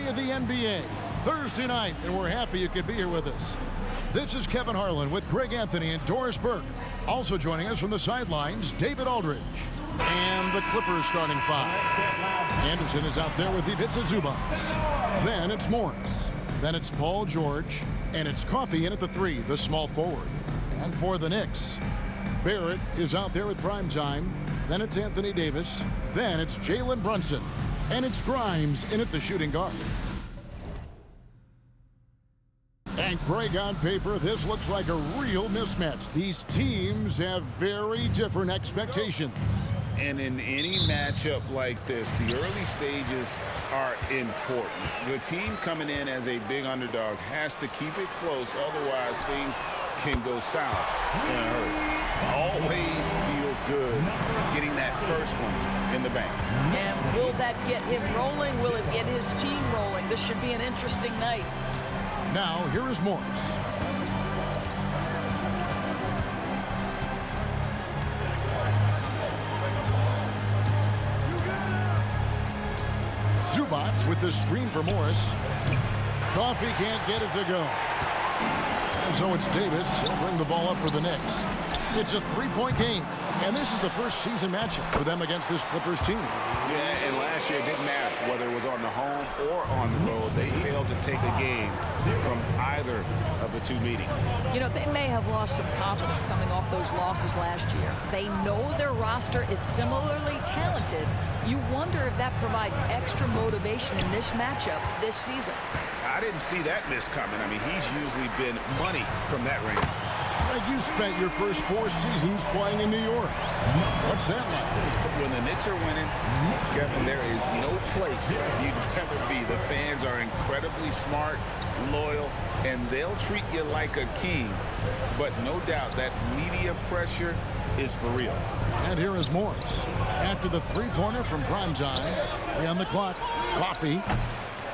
of the NBA, Thursday night, and we're happy you could be here with us. This is Kevin Harlan with Greg Anthony and Doris Burke. Also joining us from the sidelines, David Aldridge. And the Clippers starting five. Anderson is out there with Ivica Zubac. Then it's Morris. Then it's Paul George. And it's Coffey in at the three, the small forward. And for the Knicks, Barrett is out there with Primetime. Then it's Anthony Davis. Then it's Jalen Brunson. And it's Grimes in at the shooting guard. And Greg, on paper, this looks like a real mismatch. These teams have very different expectations. And in any matchup like this, the early stages are important. The team coming in as a big underdog has to keep it close, otherwise things can go south in a hurry. Always feels good getting that first one in the bank. And will that get him rolling? Will it get his team rolling? This should be an interesting night. Now, here is Morris. Zubac with the screen for Morris. Coffey can't get it to go. And so it's Davis. He'll bring the ball up for the Knicks. It's a three-point game. And this is the first season matchup for them against this Clippers team. Yeah, and last year it didn't matter whether it was on the home or on the road. They failed to take a game from either of the two meetings. You know, they may have lost some confidence coming off those losses last year. They know their roster is similarly talented. You wonder if that provides extra motivation in this matchup this season. I didn't see that miss coming. I mean, he's usually been money from that range. Like you spent your first 4 seasons playing in New York. What's that like? When the Knicks are winning, Kevin, there is no place you'd rather be. The fans are incredibly smart, loyal, and they'll treat you like a king. But no doubt that media pressure is for real. And here is Morris. After the three-pointer from Primetime, on the clock, Coffey.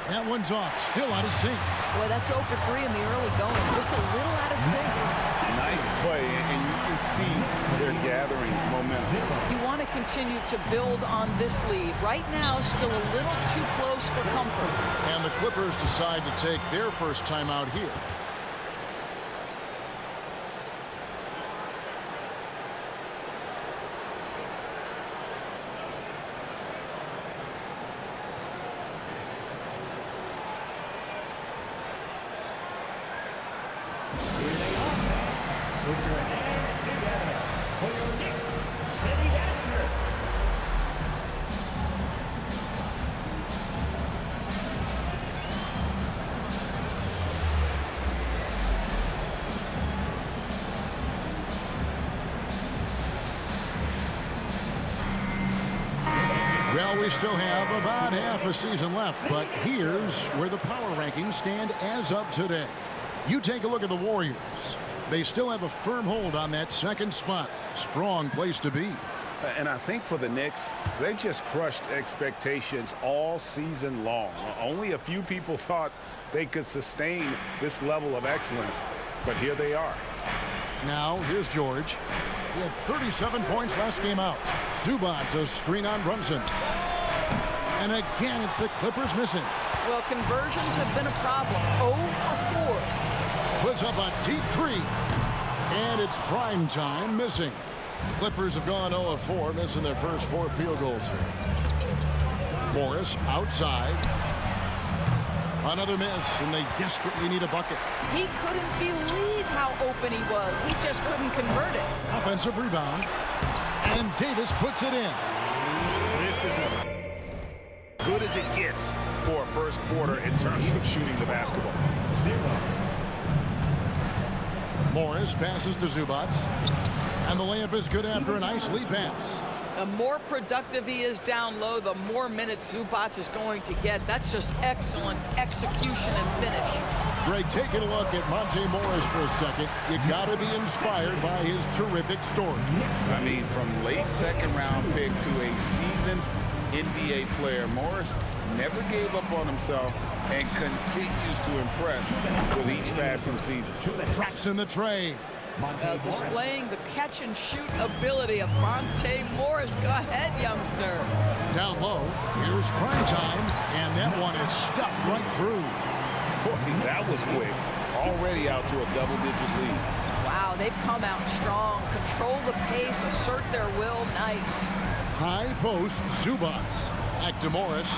That one's off, still out of sync. Boy, that's 0 for 3 in the early going, just a little out of sync. Nice play, and you can see they're gathering momentum. You want to continue to build on this lead. Right now, still a little too close for comfort. And the Clippers decide to take their first time out here. Well, we still have about half a season left, but here's where the power rankings stand as of today. You take a look at the Warriors. They still have a firm hold on that second spot. Strong place to be. And I think for the Knicks, they've just crushed expectations all season long. Only a few people thought they could sustain this level of excellence, but here they are. Now, here's George. He had 37 points last game out. Zubac, a screen on Brunson. And again, it's the Clippers missing. Well, conversions have been a problem. 0 for 4. Puts up a deep three. And it's Primetime missing. The Clippers have gone 0 of 4, missing their first 4 field goals here. Morris outside. Another miss, and they desperately need a bucket. He couldn't believe how open he was. He just couldn't convert it. Offensive rebound. And Davis puts it in. This is as good as it gets for a first quarter in terms of shooting the basketball. Morris passes to Zubac. And the layup is good after a nice lead pass. The more productive he is down low, the more minutes Zubac is going to get. That's just excellent execution and finish. Greg, taking a look at Monte Morris for a second, you got to be inspired by his terrific story. I mean, from late second-round pick to a seasoned NBA player, Morris never gave up on himself and continues to impress with each passing season. Traps in the tray. Displaying the catch-and-shoot ability of Monte Morris. Go ahead, young sir. Down low, here's prime time, and that one is stuffed right through. Boy, that was quick. Already out to a double-digit lead. Wow, they've come out strong. Control the pace, assert their will. Nice. High post, Zubats. Back to Morris.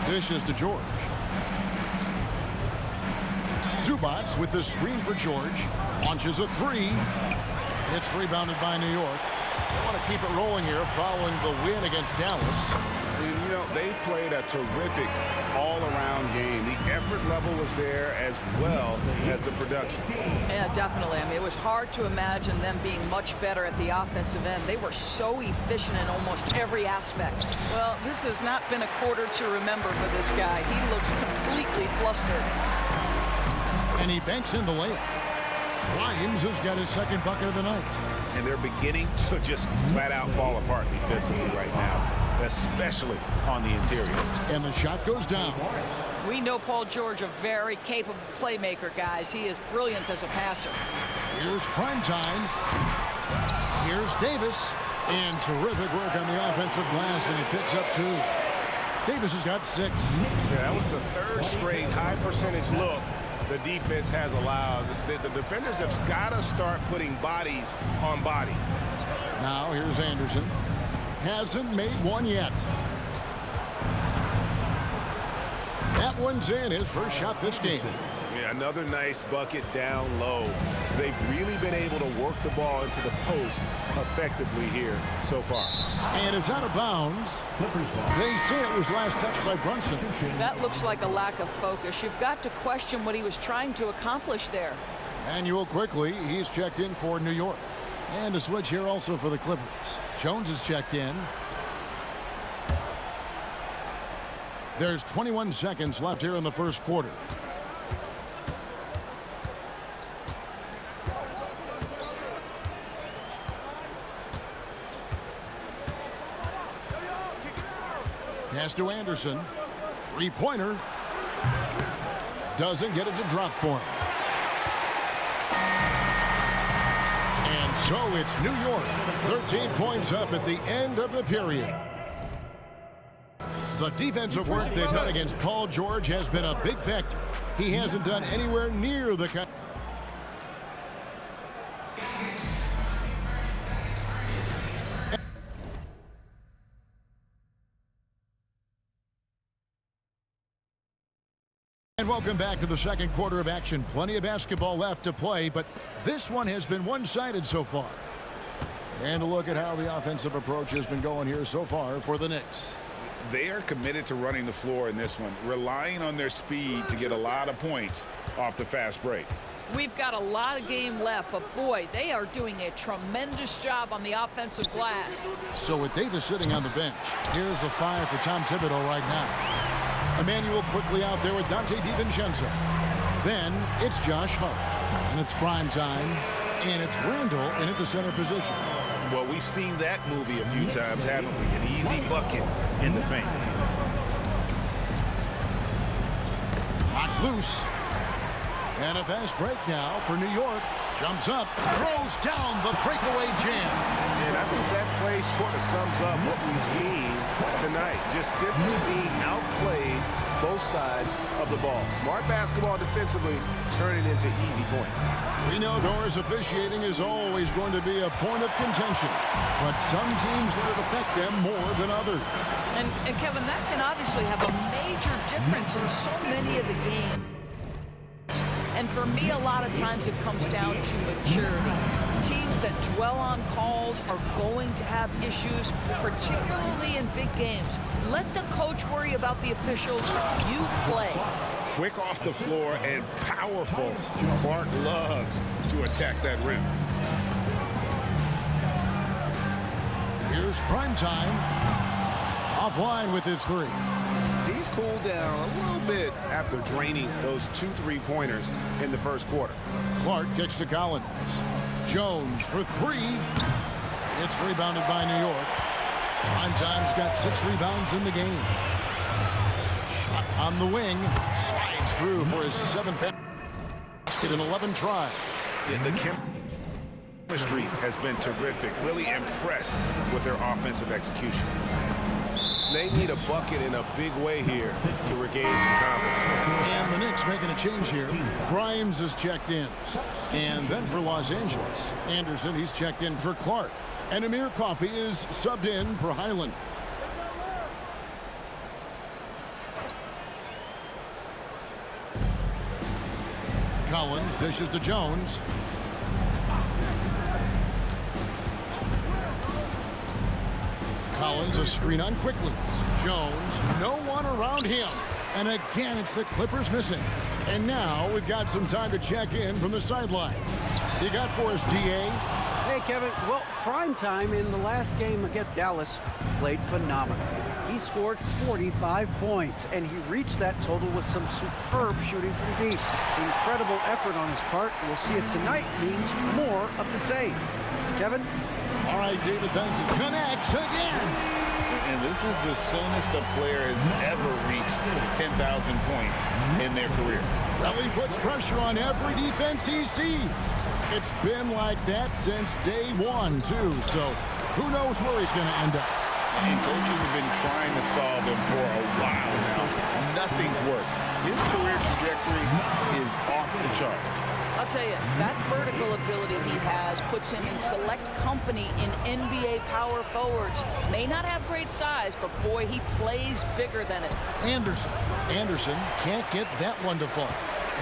Dishes to George. Zubats with the screen for George. Launches a three. It's rebounded by New York. They want to keep it rolling here following the win against Dallas. You know, they played a terrific all-around game. The effort level was there as well as the production. Yeah, definitely. I mean, it was hard to imagine them being much better at the offensive end. They were so efficient in almost every aspect. Well, this has not been a quarter to remember for this guy. He looks completely flustered. And he banks in the layup. Grimes has got his second bucket of the night. And they're beginning to just flat-out fall apart defensively right now, especially on the interior. And the shot goes down. We know Paul George, a very capable playmaker, guys. He is brilliant as a passer. Here's prime time. Here's Davis. And terrific work on the offensive glass, and he picks up two. Davis has got 6. Yeah, that was the third straight high-percentage look the defense has allowed. The defenders have got to start putting bodies on bodies. Now here's Anderson. Hasn't made one yet. That one's in, his first shot this game. Yeah, another nice bucket down low. They've really been able to work the ball into the post effectively here so far. And it's out of bounds. They say it was last touched by Brunson. That looks like a lack of focus. You've got to question what he was trying to accomplish there. Manuel quickly, he's checked in for New York. And a switch here also for the Clippers. Jones is checked in. There's 21 seconds left here in the first quarter. Pass to Anderson. Three-pointer. Doesn't get it to drop for him. And so it's New York. 13 points up at the end of the period. The defensive work they've done against Paul George has been a big factor. He hasn't done anywhere near the kind. And welcome back to the second quarter of action. Plenty of basketball left to play, but this one has been one-sided so far. And a look at how the offensive approach has been going here so far for the Knicks. They are committed to running the floor in this one, relying on their speed to get a lot of points off the fast break. We've got a lot of game left, but boy, they are doing a tremendous job on the offensive glass. So with Davis sitting on the bench, here's the 5 for Tom Thibodeau right now. Emmanuel quickly out there with Dante DiVincenzo. Then it's Josh Hart. And it's prime time. And it's Randall in at the center position. Well, we've seen that movie a few times, haven't we? An easy bucket in the paint. Hot loose. And a fast break now for New York. Jumps up, throws down the breakaway jam. And I think that play sort of sums up what we've seen tonight. Just simply being outplayed both sides of the ball. Smart basketball defensively, turning into easy points. We know Doris officiating is always going to be a point of contention, but some teams let it affect them more than others. And Kevin, that can obviously have a major difference in so many of the games. And for me, a lot of times it comes down to maturity. Teams that dwell on calls are going to have issues, particularly in big games. Let the coach worry about the officials. You play. Quick off the floor and powerful. Clark loves to attack that rim. Here's prime time. Offline with his 3. He's cooled down a little bit after draining those 2 3-pointers in the first quarter. Clark kicks to Collins. Jones for 3. It's rebounded by New York. Prime time's got 6 rebounds in the game. Shot on the wing. Slides through for his 7th basket in 11 tries. The chemistry has been terrific. Really impressed with their offensive execution. They need a bucket in a big way here to regain some confidence. And the Knicks making a change here. Grimes is checked in. And then for Los Angeles, Anderson, he's checked in for Clark. And Amir Coffey is subbed in for Highland. Collins dishes to Jones. Collins a screen on quickly. Jones, no one around him. And again, it's the Clippers missing. And now we've got some time to check in from the sideline. You got for us, D.A.? Hey, Kevin. Well, prime time in the last game against Dallas played phenomenal. He scored 45 points, and he reached that total with some superb shooting from deep. Incredible effort on his part. We'll see if tonight means more of the same. Kevin? All right, David, thanks. Connects again. And this is the soonest a player has ever reached 10,000 points in their career. Well, he puts pressure on every defense he sees. It's been like that since day one, too. So who knows where he's going to end up. And coaches have been trying to solve him for a while now. Nothing's worked. His career trajectory is off the charts. I'll tell you, that vertical ability he has puts him in select company in NBA power forwards. May not have great size, but boy, he plays bigger than it. Anderson can't get that one to fall.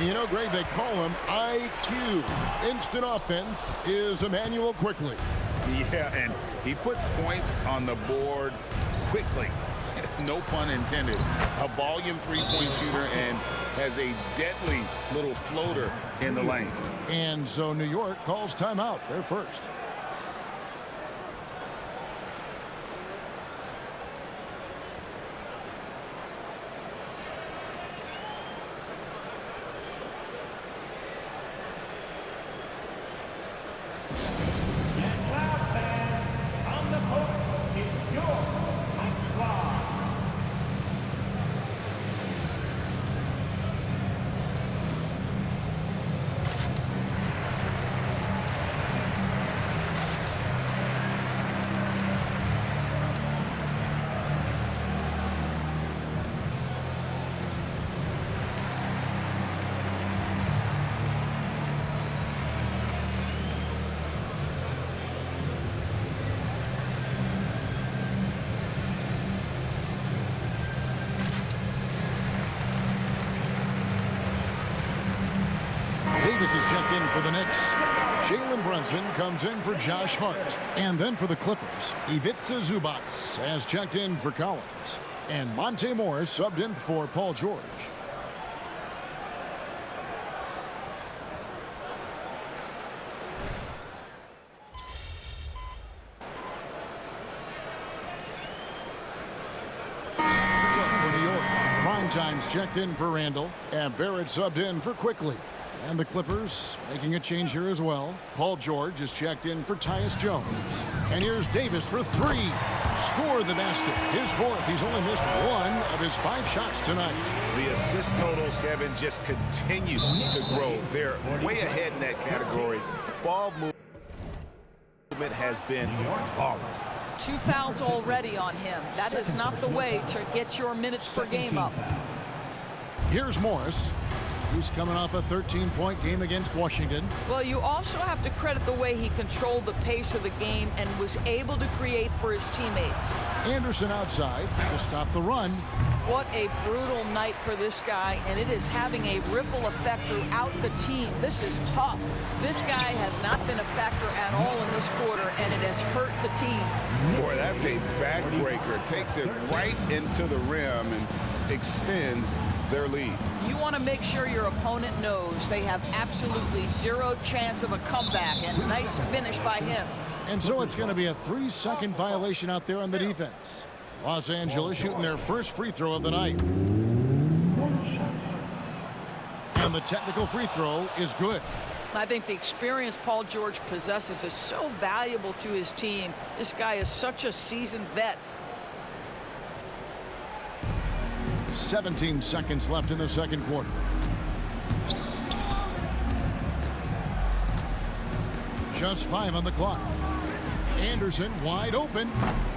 You know, Greg, they call him IQ. Instant offense is Emmanuel quickly. Yeah, and he puts points on the board quickly. No pun intended. A volume three-point shooter and has a deadly little floater in the lane. And so New York calls timeout. They're first. Davis is checked in for the Knicks. Jalen Brunson comes in for Josh Hart. And then for the Clippers, Ivica Zubac has checked in for Collins. And Monte Morris subbed in for Paul George. For New York, Primetime's checked in for Randall. And Barrett subbed in for Quickly. And the Clippers making a change here as well. Paul George is checked in for Tyus Jones. And here's Davis for three. Score the basket. His fourth. He's only missed one of his 5 shots tonight. The assist totals, Kevin, just continue to grow. They're way ahead in that category. Ball movement has been flawless. 2 fouls already on him. That is not the way to get your minutes per game up. Here's Morris. He's coming off a 13-point game against Washington. Well, you also have to credit the way he controlled the pace of the game and was able to create for his teammates. Anderson outside to stop the run. What a brutal night for this guy, and it is having a ripple effect throughout the team. This is tough. This guy has not been a factor at all in this quarter, and it has hurt the team. Boy, that's a backbreaker. Takes it right into the rim and extends their lead. You want to make sure your opponent knows they have absolutely zero chance of a comeback, and nice finish by him. And so it's going to be a 3-second violation out there on the defense. Los Angeles shooting their first free throw of the night. And the technical free throw is good. I think the experience Paul George possesses is so valuable to his team. This guy is such a seasoned vet. 17 seconds left in the second quarter. Just 5 on the clock. Anderson wide open,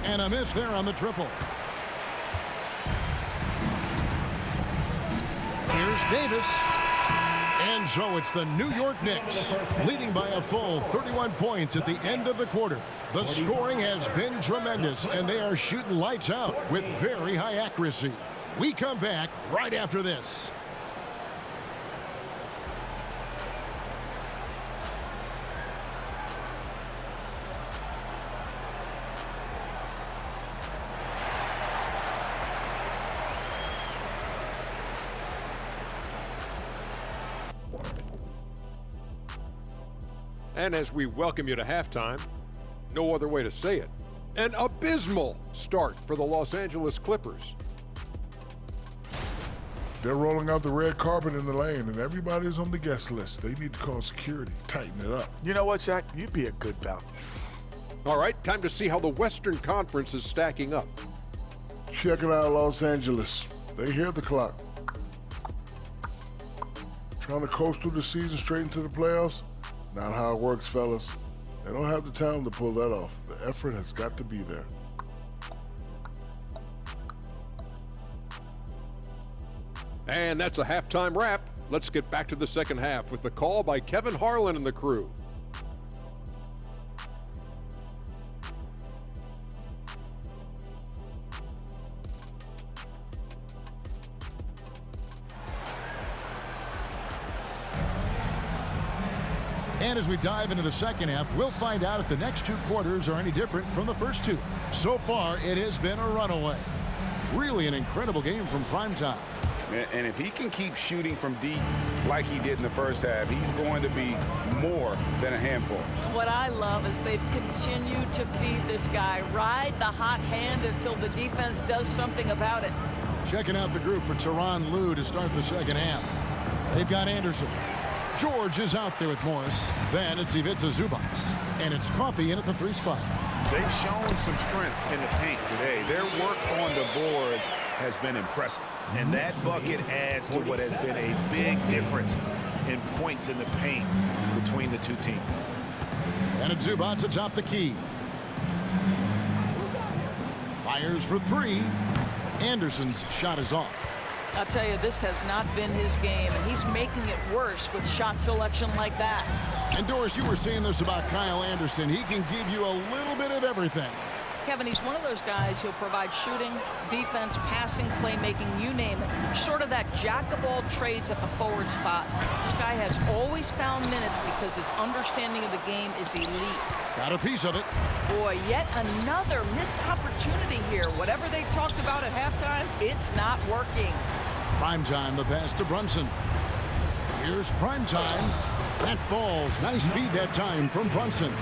and a miss there on the triple. Here's Davis. And so it's the New York Knicks leading by a full 31 points at the end of the quarter. The scoring has been tremendous, and they are shooting lights out with very high accuracy. We come back right after this. And as we welcome you to halftime, no other way to say it, an abysmal start for the Los Angeles Clippers. They're rolling out the red carpet in the lane, and everybody's on the guest list. They need to call security, tighten it up. You know what, Shaq? You'd be a good bout. All right, time to see how the Western Conference is stacking up. Checking out Los Angeles. They hear the clock. Trying to coast through the season straight into the playoffs? Not how it works, fellas. They don't have the talent to pull that off. The effort has got to be there. And that's a halftime wrap. Let's get back to the second half with the call by Kevin Harlan and the crew. And as we dive into the second half, we'll find out if the next 2 quarters are any different from the first 2. So far, it has been a runaway. Really an incredible game from primetime. And if he can keep shooting from deep like he did in the first half, he's going to be more than a handful. What I love is they've continued to feed this guy. Ride the hot hand until the defense does something about it. Checking out the group for Tyronn Lue to start the second half. They've got Anderson. George is out there with Morris. Then it's Ivica Zubac. And it's Coffey in at the 3 spot. They've shown some strength in the paint today. Their work on the boards has been impressive. And that bucket adds to what has been a big difference in points in the paint between the 2 teams. And it's Zubac atop the key. Fires for 3. Anderson's shot is off. I'll tell you, this has not been his game, and he's making it worse with shot selection like that. And Doris, you were saying this about Kyle Anderson. He can give you a little bit of everything. Kevin, he's one of those guys who'll provide shooting, defense, passing, playmaking, you name it. Sort of that jack of all trades at the forward spot. This guy has always found minutes because his understanding of the game is elite. Got a piece of it. Boy, yet another missed opportunity here. Whatever they talked about at halftime, it's not working. Primetime, the pass to Brunson. Here's Primetime. That falls. Nice feed that time from Brunson.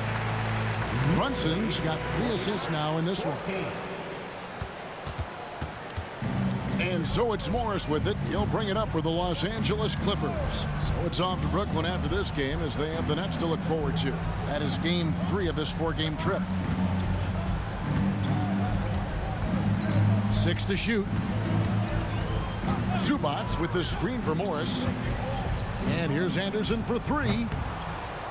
Brunson's got 3 assists now in this one. And so it's Morris with it. He'll bring it up for the Los Angeles Clippers. So it's off to Brooklyn after this game as they have the Nets to look forward to. That is game 3 of this 4-game trip. 6 to shoot. Zubac with the screen for Morris. And here's Anderson for 3.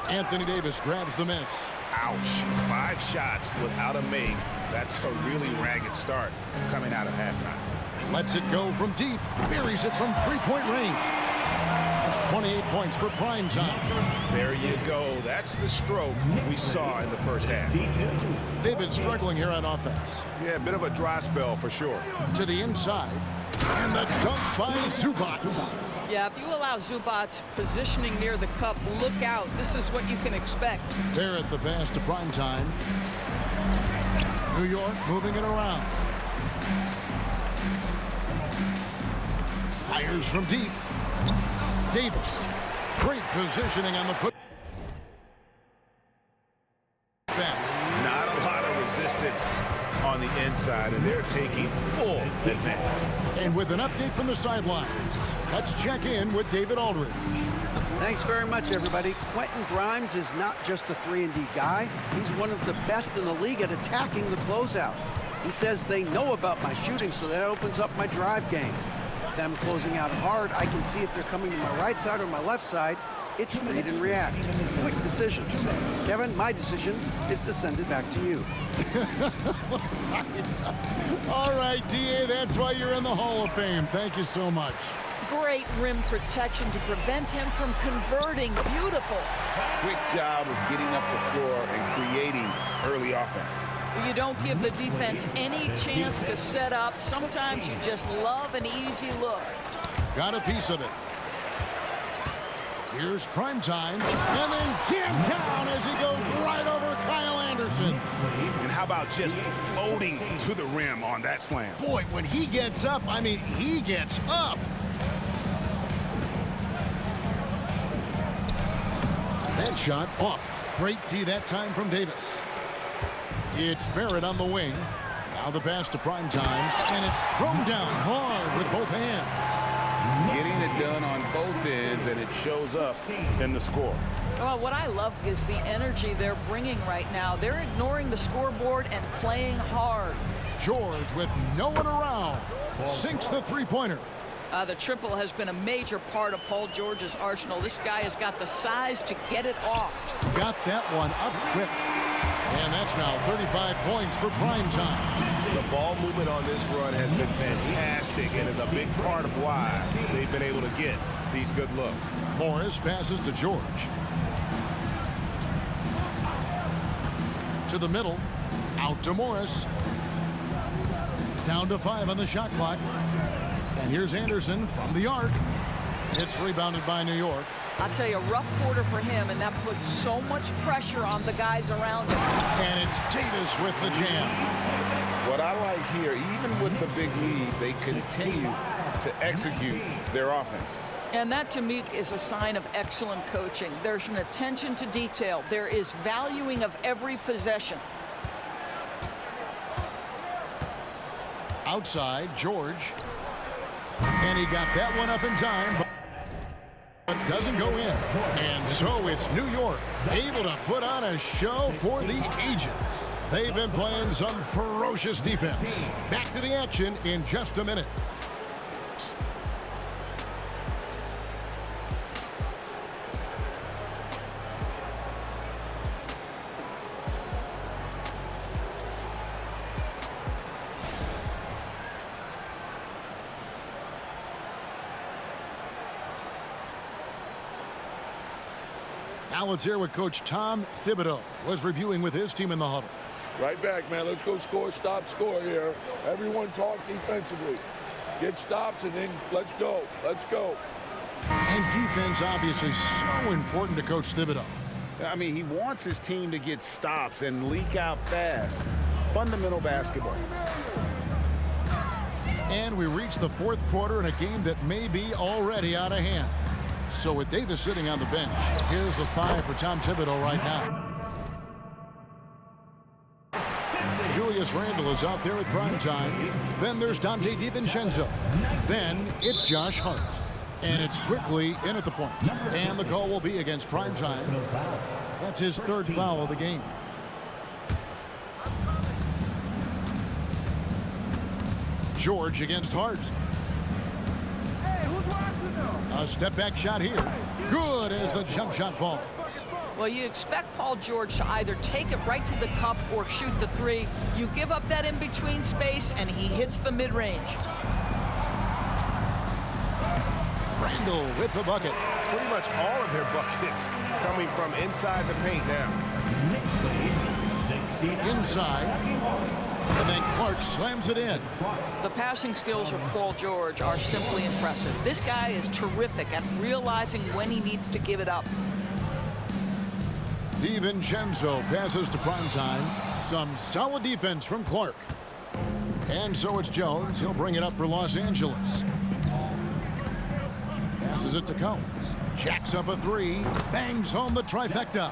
Anthony Davis grabs the miss. Ouch. 5 shots without a make. That's a really ragged start coming out of halftime. Lets it go from deep. Buries it from 3-point range. That's 28 points for Primetime. There you go. That's the stroke we saw in the first half. They've been struggling here on offense. Yeah, a bit of a dry spell for sure. To the inside. And the dunk by Zubac. Yeah, if you allow Zubac positioning near the cup, look out. This is what you can expect. There at the pass to Primetime. New York moving it around. Fires from deep. Davis. Great positioning on the put. Back. Not a lot of resistance on the inside, and they're taking full advantage. And with an update from the sidelines, let's check in with David Aldridge. Thanks very much, everybody. Quentin Grimes is not just a 3-and-D guy. He's one of the best in the league at attacking the closeout. He says they know about my shooting, so that opens up my drive game. Them closing out hard, I can see if they're coming to my right side or my left side, It's read and react. Quick decisions. Kevin, my decision is to send it back to you. All right, D.A., that's why you're in the Hall of Fame. Thank you so much. Great rim protection to prevent him from converting. Beautiful. Quick job of getting up the floor and creating early offense. You don't give the defense any chance to set up. Sometimes you just love an easy look. Got a piece of it. Here's prime time, and then jammed down as he goes right over Kyle Anderson. And how about just floating to the rim on that slam? Boy, when he gets up, I mean, he gets up. That shot off. Great tee that time from Davis. It's Barrett on the wing. Now the pass to Primetime, and it's thrown down hard with both hands. Getting it done on both ends, and it shows up in the score. Well, what I love is the energy they're bringing right now. They're ignoring the scoreboard and playing hard. George, with no one around, sinks the three-pointer. The triple has been a major part of Paul George's arsenal. This guy has got the size to get it off. Got that one up quick. And that's now 35 points for Primetime. The ball movement on this run has been fantastic and is a big part of why they've been able to get these good looks. Morris passes to George. To the middle. Out to Morris. Down to 5 on the shot clock. And here's Anderson from the arc. It's rebounded by New York. I'll tell you, a rough quarter for him, and that puts so much pressure on the guys around him. And it's Davis with the jam. What I like here, even with the big lead, they continue to execute their offense. And that, to me, is a sign of excellent coaching. There's an attention to detail. There is valuing of every possession. Outside, George. And he got that one up in time, but doesn't go in. And so it's New York, able to put on a show for the ages. They've been playing some ferocious defense. Back to the action in just a minute. Now let's hear what Coach Tom Thibodeau was reviewing with his team in the huddle. Right back, man. Let's go score, stop, score here. Everyone talk defensively. Get stops, and then let's go. Let's go. And defense obviously so important to Coach Thibodeau. I mean, he wants his team to get stops and leak out fast. Fundamental basketball. And we reach the fourth quarter in a game that may be already out of hand. So with Davis sitting on the bench, here's the 5 for Tom Thibodeau right now. Julius Randle is out there at Primetime. Then there's Dante DiVincenzo. Then it's Josh Hart. And it's quickly in at the point. And the call will be against Primetime. That's his third foul of the game. George against Hart. A step back shot here. Good as the jump shot falls. Well, you expect Paul George to either take it right to the cup or shoot the three. You give up that in-between space, and he hits the mid-range. Randle with the bucket. Pretty much all of their buckets coming from inside the paint now. Inside. And then Clark slams it in. The passing skills of Paul George are simply impressive. This guy is terrific at realizing when he needs to give it up. DiVincenzo passes to Primetime. Some solid defense from Clark. And so it's Jones. He'll bring it up for Los Angeles. Passes it to Collins. Jacks up a three. Bangs home the trifecta.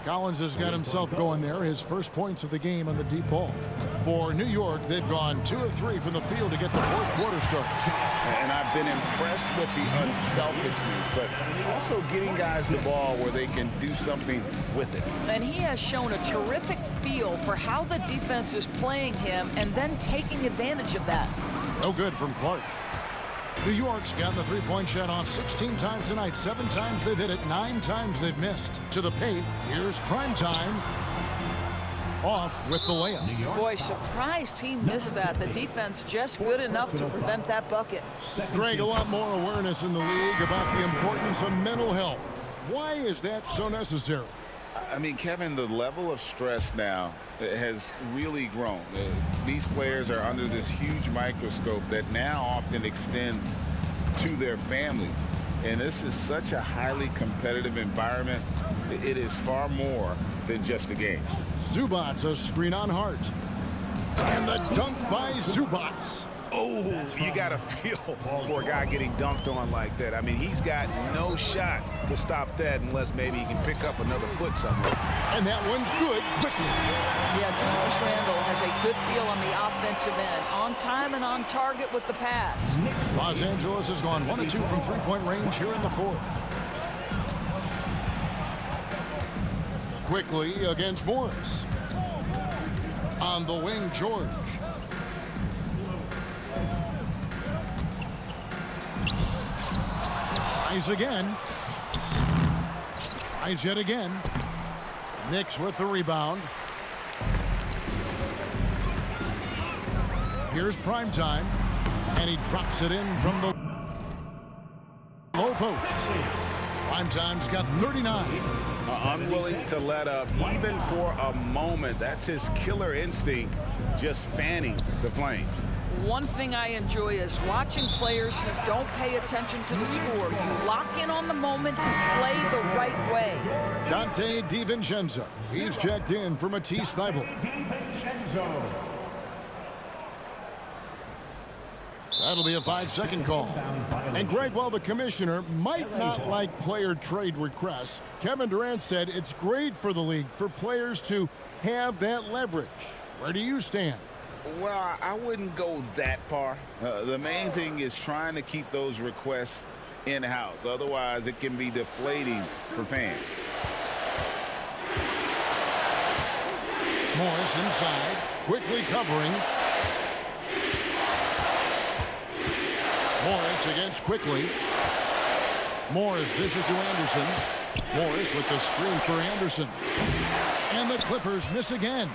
Collins has got himself going there. His first points of the game on the deep ball. For New York, they've gone 2 of 3 from the field to get the fourth quarter started. And I've been impressed with the unselfishness, but also getting guys the ball where they can do something with it. And he has shown a terrific feel for how the defense is playing him and then taking advantage of that. No good from Clark. New York's gotten the three-point shot off 16 times tonight. 7 times they've hit it, 9 times they've missed. To the paint, here's Primetime. Off with the layup. Boy, surprised he missed that. The defense just good enough to prevent that bucket. Greg, a lot more awareness in the league about the importance of mental health. Why is that so necessary? I mean, Kevin, the level of stress now has really grown. These players are under this huge microscope that now often extends to their families. And this is such a highly competitive environment. It is far more than just a game. Zubats, a screen on Hart. And the dunk by Zubats. Oh, you got to feel for a guy getting dunked on like that. I mean, he's got no shot to stop that unless maybe he can pick up another foot somewhere. And that one's good quickly. Yeah, Julius Randle has a good feel on the offensive end. On time and on target with the pass. Los Angeles has gone 1 of 2 from three-point range here in the fourth. Quickly against Morris. On the wing, George. Tries again. Tries yet again. Knicks with the rebound. Here's Primetime. And he drops it in from the low post. Primetime's got 39. Unwilling to let up even for a moment. That's his killer instinct, just fanning the flames. One thing I enjoy is watching players who don't pay attention to the score. You lock in on the moment and play the right way. Dante DiVincenzo. He's checked in for Matisse Thybulle. That'll be a 5-second call. And Greg, while the commissioner might not like player trade requests, Kevin Durant said it's great for the league for players to have that leverage. Where do you stand? Well, I wouldn't go that far. The main thing is trying to keep those requests in-house. Otherwise, it can be deflating for fans. Morris inside, quickly covering. Morris against quickly. Morris dishes to Anderson. Morris with the screen for Anderson. And the Clippers miss again.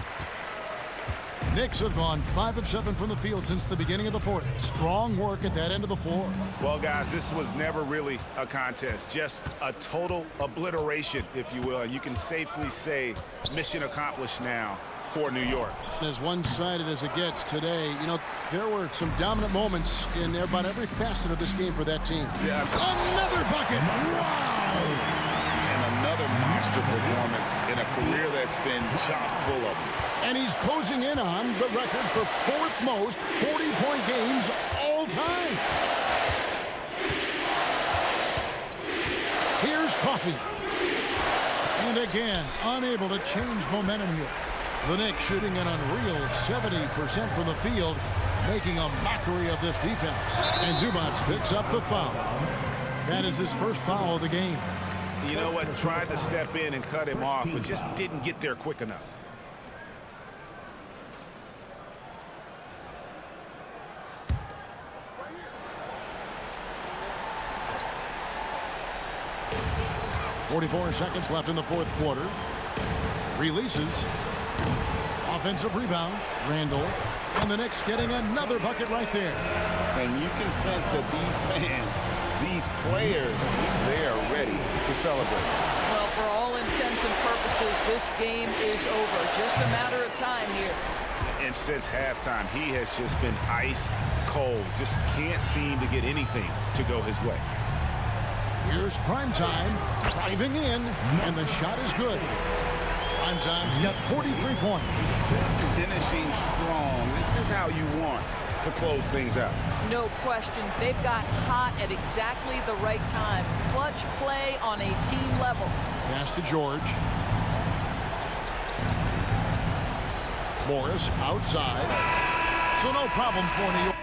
Knicks have gone 5 of 7 from the field since the beginning of the fourth. Strong work at that end of the floor. Well, guys, this was never really a contest. Just a total obliteration, if you will. You can safely say mission accomplished now for New York. As one-sided as it gets today, you know, there were some dominant moments in about every facet of this game for that team. Yeah. Another bucket! Wow! And another monster performance in a career that's been chock full of them. And he's closing in on the record for 4th most 40-point games all time. Here's Coffey. And again, unable to change momentum here. The Knicks shooting an unreal 70% from the field, making a mockery of this defense. And Zubats picks up the foul. That is his first foul of the game. You know what? Tried to step in and cut him off, but just didn't get there quick enough. .44 seconds left in the fourth quarter. Releases. Offensive rebound. Randle. And the Knicks getting another bucket right there. And you can sense that these fans, these players, they are ready to celebrate. Well, for all intents and purposes, this game is over. Just a matter of time here. And since halftime, he has just been ice cold. Just can't seem to get anything to go his way. Here's Primetime driving in, and the shot is good. Primetime's got 43 points. Finishing strong. This is how you want to close things out. No question. They've got hot at exactly the right time. Clutch play on a team level. Pass to George. Morris outside. So no problem for New York.